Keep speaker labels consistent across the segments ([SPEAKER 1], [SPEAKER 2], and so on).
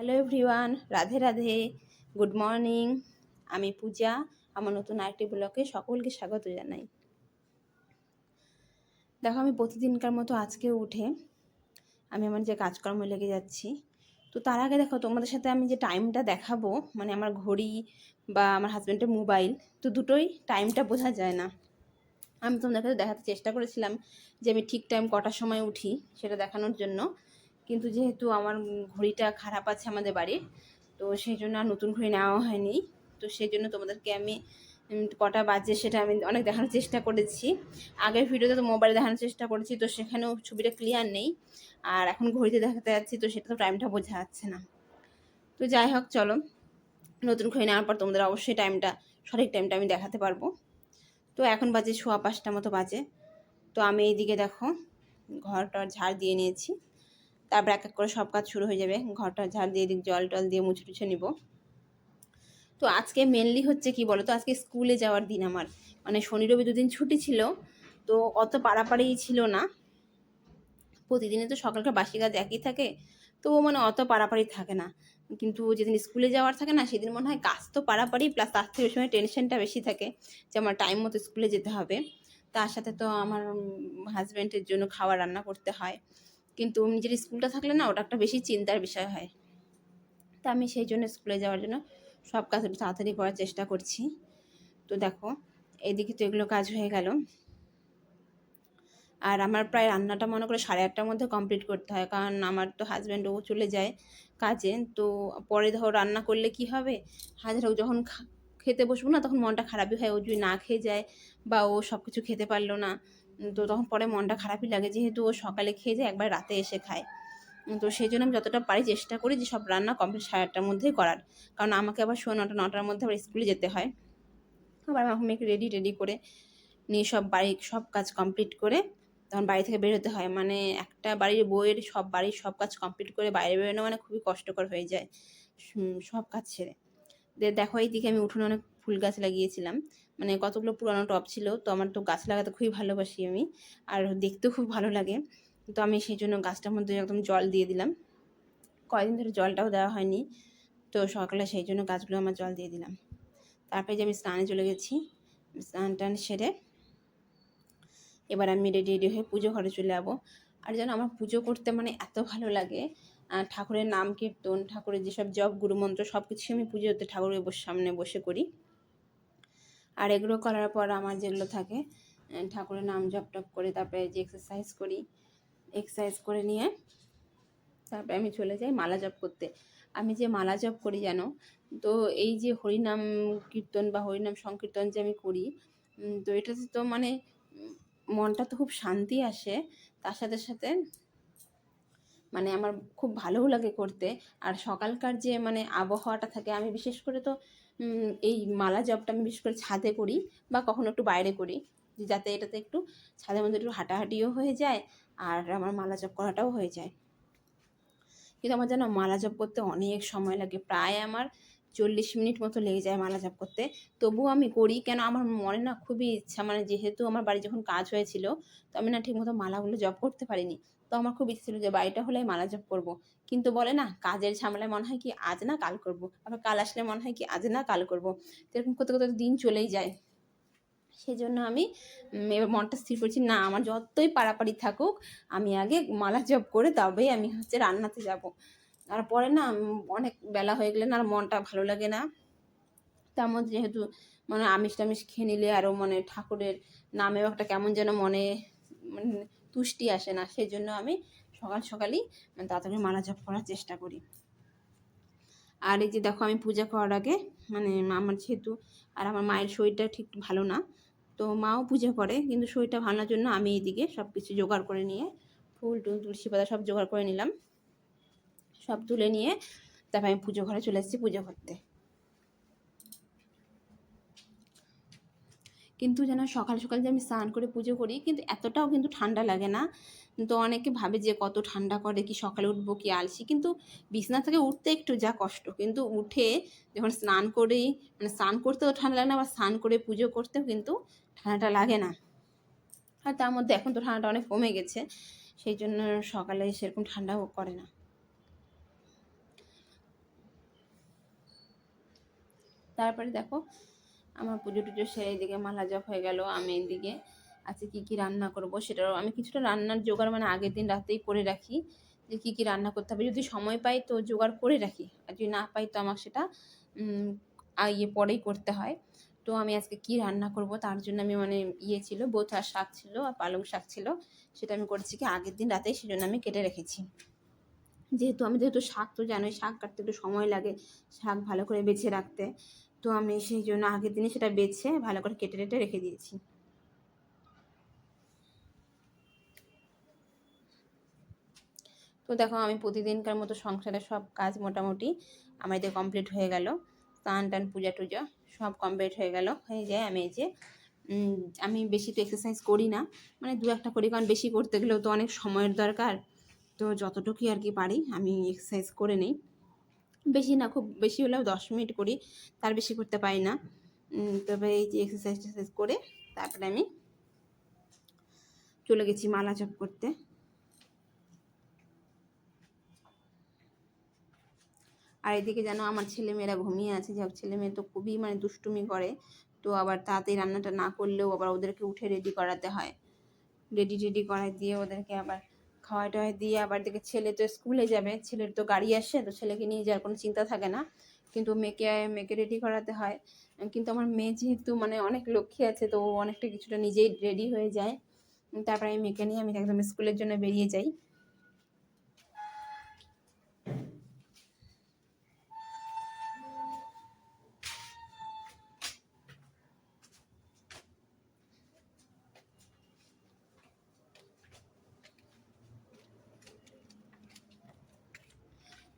[SPEAKER 1] Hello everyone, Radhe Radhe, good morning. আমি পূজা। আমার নতুন আরেকটি ব্লগে সকলকে স্বাগত জানাই। দেখো, আমি প্রতিদিনকার মতো আজকেও উঠে আমি আমার যে কাজকর্মে লেগে যাচ্ছি। তো তার আগে দেখো, তোমাদের সাথে আমি যে টাইমটা দেখাবো, মানে আমার ঘড়ি বা আমার হাজব্যান্ডের মোবাইল, তো দুটোই টাইমটা বোঝা যায় না। আমি তোমাদের কাছে দেখাতে চেষ্টা করেছিলাম যে আমি ঠিক টাইম কটার সময় উঠি সেটা দেখানোর জন্য, কিন্তু যেহেতু আমার ঘড়িটা খারাপ আছে আমাদের বাড়ির, তো সেই জন্য আর নতুন ঘড়ি নেওয়া হয়নি। তো সেই জন্য তোমাদেরকে আমি কটা বাজে সেটা আমি অনেক দেখানোর চেষ্টা করেছি। আগের ভিডিওতে তো মোবাইলে দেখানোর চেষ্টা করেছি, তো সেখানেও ছবিটা ক্লিয়ার নেই। আর এখন ঘড়িতে দেখাতে যাচ্ছি, তো সেটা তো টাইমটা বোঝা যাচ্ছে না। তো যাই হোক, চলো, নতুন ঘড়ি নেওয়ার পর তোমাদের অবশ্যই সঠিক টাইমটা আমি দেখাতে পারবো। তো এখন বাজে 5:15 মতো বাজে। তো আমি এইদিকে দেখো ঘরটা ঝাড় দিয়ে নিয়েছি। তারপর এক এক করে সব কাজ শুরু হয়ে যাবে। ঘরটা ঝাড় দিয়ে দিক জল টল দিয়ে মুছে টুছে নিব। তো আজকে মেনলি হচ্ছে কি বলো তো, আজকে স্কুলে যাওয়ার দিন আমার, মানে শনি রবি দুদিন ছুটি ছিল, তো অত পাড়াপাড়ি ছিল না। প্রতিদিনে তো সকালকার বাসি কাজ একই থাকে, তো মানে অত পাড়াপাড়ি থাকে না। কিন্তু যেদিন স্কুলে যাওয়ার থাকে না, সেদিন মনে হয় কাজ তো পাড়াপাড়ি, প্লাস তার থেকে ওই সময় টেনশনটা বেশি থাকে যে আমার টাইম মতো স্কুলে যেতে হবে। তার সাথে তো আমার হাজব্যান্ডের জন্য খাবার রান্না করতে হয়। কিন্তু নিজের স্কুলটা থাকলে না, ওটা একটা বেশি চিন্তার বিষয় হয়। তা আমি সেই জন্য স্কুলে যাওয়ার জন্য সব কাজ একটু তাড়াতাড়ি করার চেষ্টা করছি। তো দেখো, এইদিকে তো এগুলো কাজ হয়ে গেল। আর আমার প্রায় রান্নাটা মনে করে 8:30টার মধ্যে কমপ্লিট করতে হয়, কারণ আমার তো হাজব্যান্ড ও চলে যায় কাজে। তো পরে ধরো রান্না করলে কি হবে, হাজার হোক যখন খেতে বসবো না, তখন মনটা খারাপই হয়। ও যদি না খেয়ে যায় বা ও সব কিছু খেতে পারলো না, তো তখন পরে মনটা খারাপই লাগে, যেহেতু ও সকালে খেয়ে যায়, একবার রাতে এসে খায়। তো সেই জন্য আমি যতটা পারি চেষ্টা করি যে সব রান্না কমপ্লিট 8:30টার মধ্যেই করার, কারণ আমাকে আবার 9:30-9টার মধ্যে আবার স্কুলে যেতে হয়। আবার আমাকে রেডি করে নিয়ে সব কাজ কমপ্লিট করে তখন বাড়ি থেকে বেরোতে হয়। মানে একটা বাড়ির বউয়ের বাড়ির সব কাজ কমপ্লিট করে বাইরে বেরোনো মানে খুবই কষ্টকর হয়ে যায় সব কাজ ছেড়ে। দেখো, এইদিকে আমি উঠোনে অনেক ফুল গাছ লাগিয়েছিলাম, মানে কতগুলো পুরানো টব ছিল। তো আমার তো গাছ লাগাতে খুবই ভালোবাসি আমি, আর দেখতেও খুব ভালো লাগে। তো আমি সেই জন্য গাছটার মধ্যে একদম জল দিয়ে দিলাম। কয়েকদিন ধরে জলটাও দেওয়া হয়নি, তো সকালে সেই জন্য গাছগুলো আমার জল দিয়ে দিলাম। তারপরে যে আমি স্নানে চলে গেছি, স্নান টান সেরে এবার আমি রেডি হয়ে পুজো ঘরে চলে যাবো। আর যেন আমার পুজো করতে মানে এত ভালো লাগে। ঠাকুরের নাম কীর্তন, ঠাকুরের যেসব জপ গুরুমন্ত্র, সব কিছু আমি পুজোতে ঠাকুরের সামনে বসে করি। আর এগুলো করার পর আমার যেগুলো থাকে, ঠাকুরের নাম জপ টপ করে তারপরে যে এক্সারসাইজ করে নিয়ে তারপরে আমি চলে যাই মালা জপ করতে। আমি যে মালা জপ করি জানো, তো এই যে হরিনাম কীর্তন বা হরিনাম সংকীর্তন যে আমি করি, তো এটাতে তো মানে মনটা তো খুব শান্তি আসে। তার সাথে সাথে মানে আমার খুব ভালোও লাগে করতে। আর সকালকার যে মানে আবহাওয়াটা থাকে, আমি বিশেষ করে তো এই মালা জপটা আমি বিশেষ করে ছাদে করি বা কখনো একটু বাইরে করি, যাতে এটাতে একটু ছাদের মধ্যে একটু হাঁটাহাঁটিও হয়ে যায় আর আমার মালা জপ করাটাও হয়ে যায়। কিন্তু আমার যেন মালা জপ করতে অনেক সময় লাগে, প্রায় আমার 40 মিনিট মতো লেগে যায় মালা জপ করতে। তবুও আমি করি, কেন আমার মনে না খুবই ইচ্ছা, মানে যেহেতু আমার বাড়ি যখন কাজ হয়েছিল, তো আমি না ঠিকমতো মালাগুলো জপ করতে পারিনি। তো আমার খুব ইচ্ছে ছিল যে বাড়িটা হলে মালা জপ করবো। কিন্তু বলে না, কাজের ঝামেলায় মনে হয় কি আজ না কাল করবো, আবার কাল আসলে মনে হয় কি আজ না কাল করবো, তো এরকম করতে করতে দিন চলেই যায়। সেই জন্য আমি এবার মনটা স্থির করছি, না আমার যতই পাড়াপাড়ি থাকুক, আমি আগে মালা জপ করে তবেই আমি রান্নাতে যাব। তারপরে না অনেক বেলা হয়ে গেলে না আর মনটা ভালো লাগে না। তার মধ্যে যেহেতু মানে আমিষ টামিষ খেয়ে নিলে আরও মানে ঠাকুরের নামেও একটা কেমন যেন মনে মানে তুষ্টি আসে না। সেই জন্য আমি সকালই তাড়াতাড়ি মালা জপ করার চেষ্টা করি। আর এই যে দেখো, আমি পূজা করার আগে মানে আমার যেহেতু আর আমার মায়ের শরীরটা ঠিক ভালো না, তো মাও পূজা করে, কিন্তু শরীরটা ভালোর জন্য আমি এইদিকে সব কিছু জোগাড় করে নিয়ে ফুল টুল তুলসী পাতা সব জোগাড় করে নিলাম, সব তুলে নিয়ে তারপর আমি পুজো ঘরে চলে এসেছি পুজো করতে। কিন্তু যেন সকাল সকাল যে আমি স্নান করে পুজো করি, কিন্তু এতটাও কিন্তু ঠান্ডা লাগে না। তো অনেকে ভাবে যে কত ঠান্ডা করে, কি সকালে উঠবো কি আলসি, কিন্তু বিছানা থেকে উঠতে একটু যা কষ্ট, কিন্তু উঠে যখন স্নান করেই মানে স্নান করতেও ঠান্ডা লাগে না, আবার স্নান করে পুজো করতেও কিন্তু ঠান্ডাটা লাগে না। আর তার মধ্যে এখন তো ঠান্ডাটা অনেক কমে গেছে, সেই জন্য সকালে সেরকম ঠান্ডাও করে না। তারপরে দেখো আমার পুজো টুজো সেরে এদিকে মালা জপ হয়ে গেল। আমি এদিকে আজকে কী কী রান্না করব সেটাও আমি কিছুটা রান্নার জোগাড় মানে আগের দিন রাতেই করে রাখি, যে কী কী রান্না করতে হবে। যদি সময় পাই তো জোগাড় করে রাখি, আর যদি না পাই তো আমার সেটা পরেই করতে হয়। তো আমি আজকে কি রান্না করব তার জন্য আমি মানে ছিল বোথার শাক ছিল আর পালং শাক ছিল, সেটা আমি করেছি কি আগের দিন রাতেই, সেজন্য আমি কেটে রেখেছি। যেহেতু শাক তো জানোই, শাক কাটতে একটু সময় লাগে, শাক ভালো করে বেছে রাখতে, তো আমি সেই জন্য আগের দিনে সেটা বেছে ভালো করে কেটে রেটে রেখে দিয়েছি। তো দেখো আমি প্রতিদিনকার মতো সংসারের সব কাজ মোটামুটি আমার এতে কমপ্লিট হয়ে গেল। স্নান টান পূজা টুজা সব কমপ্লিট হয়ে গেল, হয়ে যায়। আমি এই যে আমি বেশি তো এক্সারসাইজ করি না, মানে দু একটা করি, কারণ বেশি করতে গেলেও তো অনেক সময়ের দরকার। তো যতটুকুই আর কি পারি আমি এক্সারসাইজ করে নিই, বেশি না, খুব বেশি হলেও 10 মিনিট করি, তার বেশি করতে পারি না। তবে এই যে এক্সারসাইজ করে তারপরে আমি চলে গেছি মালা জপ করতে। আর এদিকে যেন আমার ছেলেমেয়েরা ঘুমিয়ে আছে, যাক ছেলেমেয়ে তো খুবই মানে দুষ্টুমি করে, তো আবার তাড়াতাড়ি রান্নাটা না করলেও আবার ওদেরকে উঠে রেডি করাতে হয়, রেডি করাই দিয়ে ওদেরকে আবার খাওয়া টাওয়া দিয়ে, আবার দিকে ছেলে তো স্কুলে যাবে, ছেলের তো গাড়ি আসে, তো ছেলেকে নিয়ে যাওয়ার কোনো চিন্তা থাকে না, কিন্তু মেয়েকে রেডি করাতে হয়। কিন্তু আমার মেয়ে যেহেতু মানে অনেক লক্ষ্মী আছে, তো অনেকটা কিছুটা নিজেই রেডি হয়ে যায়। তারপরে আমি মেয়েকে নিয়ে আমি একদম স্কুলের জন্য বেরিয়ে যাই।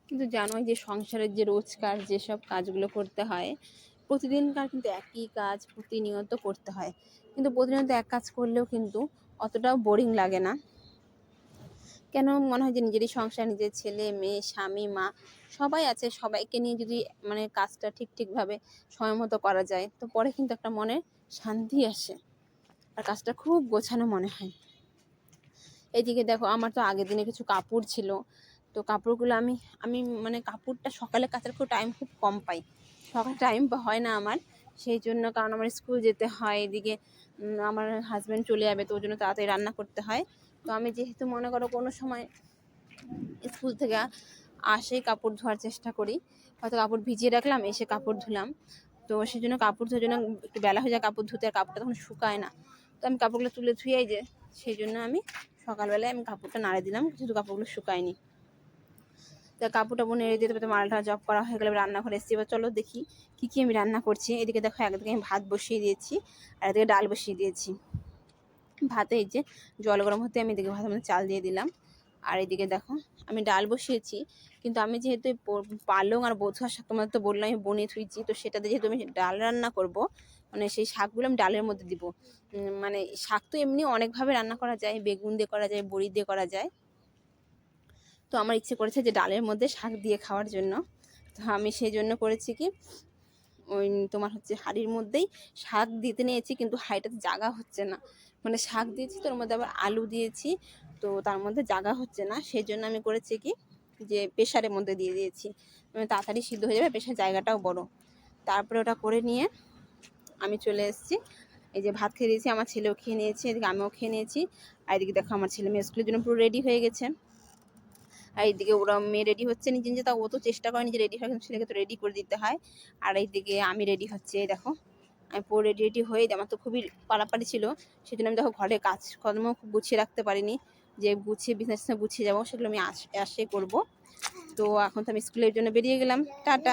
[SPEAKER 1] কিন্তু জানোই যে সংসারের যে রোজকার যেসব কাজগুলো করতে হয়, প্রতিদিনকার কিন্তু একই কাজ প্রতিনিয়ত করতে হয়, কিন্তু প্রতিনিয়ত এক কাজ করলেও কিন্তু অতটাও বোরিং লাগে না। কেন মনে হয় যে নিজেরই সংসার, নিজের ছেলে মেয়ে স্বামী মা সবাই আছে, সবাইকে নিয়ে যদি মানে কাজটা ঠিকভাবে সময় মতো করা যায়, তো পরে কিন্তু একটা মনে শান্তি আসে, আর কাজটা খুব গোছানো মনে হয়। এইদিকে দেখো আমার তো আগের দিনে কিছু কাপড় ছিল, তো কাপড়গুলো আমি আমি মানে কাপড়টা সকালে কাচার খুব কম পাই, সকালে টাইম হয় না আমার, সেই জন্য, কারণ আমার স্কুল যেতে হয়, এদিকে আমার হাজব্যান্ড চলে যাবে, তো ওই জন্য তাড়াতাড়ি রান্না করতে হয়। তো আমি যেহেতু মনে করো কোনো সময় স্কুল থেকে আসেই কাপড় ধোয়ার চেষ্টা করি, হয়তো কাপড় ভিজিয়ে রাখলাম, এসে কাপড় ধুলাম, তো সেই জন্য কাপড় ধোয়ার জন্য একটু বেলা হয়ে যায় কাপড় ধুতে, আর কাপড়টা তখন শুকায় না, তো আমি কাপড়গুলো তুলে ধুয়েই যে, সেই জন্য আমি সকালবেলায় আমি কাপড়টা নাড়ে দিলাম, কিন্তু কাপড়গুলো শুকায়নি। তো কাপড়টা নেড়ে দিতে তো মালটা জব করা হয়ে গেলে রান্নাঘরে এসেছি। এবার চলো দেখি কী আমি রান্না করছি। এদিকে দেখো একদিকে আমি ভাত বসিয়ে দিয়েছি আর এদিকে ডাল বসিয়ে দিয়েছি। ভাতে এই যে জল গরম হতে আমি এদিকে ভাতের মধ্যে চাল দিয়ে দিলাম, আর এদিকে দেখো আমি ডাল বসিয়েছি, কিন্তু আমি যেহেতু পালং আর বথুয়ার শাক তোমাদের তো বললাম আমি বনে থুইছি, তো সেটাতে যেহেতু আমি ডাল রান্না করব, মানে সেই শাকগুলো আমি ডালের মধ্যে দিব। মানে শাক তো এমনি অনেকভাবে রান্না করা যায়, বেগুন দিয়ে করা যায়, বড়ি দিয়ে করা যায়, তো আমার ইচ্ছে করেছে যে ডালের মধ্যে শাক দিয়ে খাওয়ার জন্য। তো আমি সেই জন্য করেছি কি, ওই তোমার হচ্ছে হাঁড়ির মধ্যেই শাক দিতে নিয়েছি, কিন্তু হাঁড়িটাতে জাগা হচ্ছে না, মানে শাক দিয়েছি তো ওর মধ্যে আবার আলু দিয়েছি, তো তার মধ্যে জাগা হচ্ছে না, সেই জন্য আমি করেছি কি যে প্রেশারের মধ্যে দিয়ে দিয়েছি, তাড়াতাড়ি সিদ্ধ হয়ে যাবে, প্রেশার জায়গাটাও বড়। তারপরে ওটা করে নিয়ে আমি চলে এসেছি, এই যে ভাত খেয়ে দিয়েছি, আমার ছেলেও খেয়ে নিয়েছে, এদিকে আমিও খেয়ে নিয়েছি, আর এদিকে দেখো আমার ছেলে মেয়ে স্কুলের জন্য পুরো রেডি হয়ে গেছে। আর এইদিকে ওরা মেয়ে রেডি হচ্ছে নিজে নিজে, তা ও তো চেষ্টা করে নিজে রেডি হয়, কিন্তু ছেলেকে তো রেডি করে দিতে হয়। আর এইদিকে আমি রেডি হচ্ছে, দেখো আমি পুরো রেডি হয়ে, আমার তো খুবই পাড়াপাড়ি ছিল, সেই জন্য আমি দেখো ঘরে কাজকর্ম খুব গুছিয়ে রাখতে পারিনি, যে গুছিয়ে বিজনেস গুছিয়ে যাবো, সেগুলো আমি আসে করবো। তো এখন তো আমি স্কুলের জন্য বেরিয়ে গেলাম, টাটা।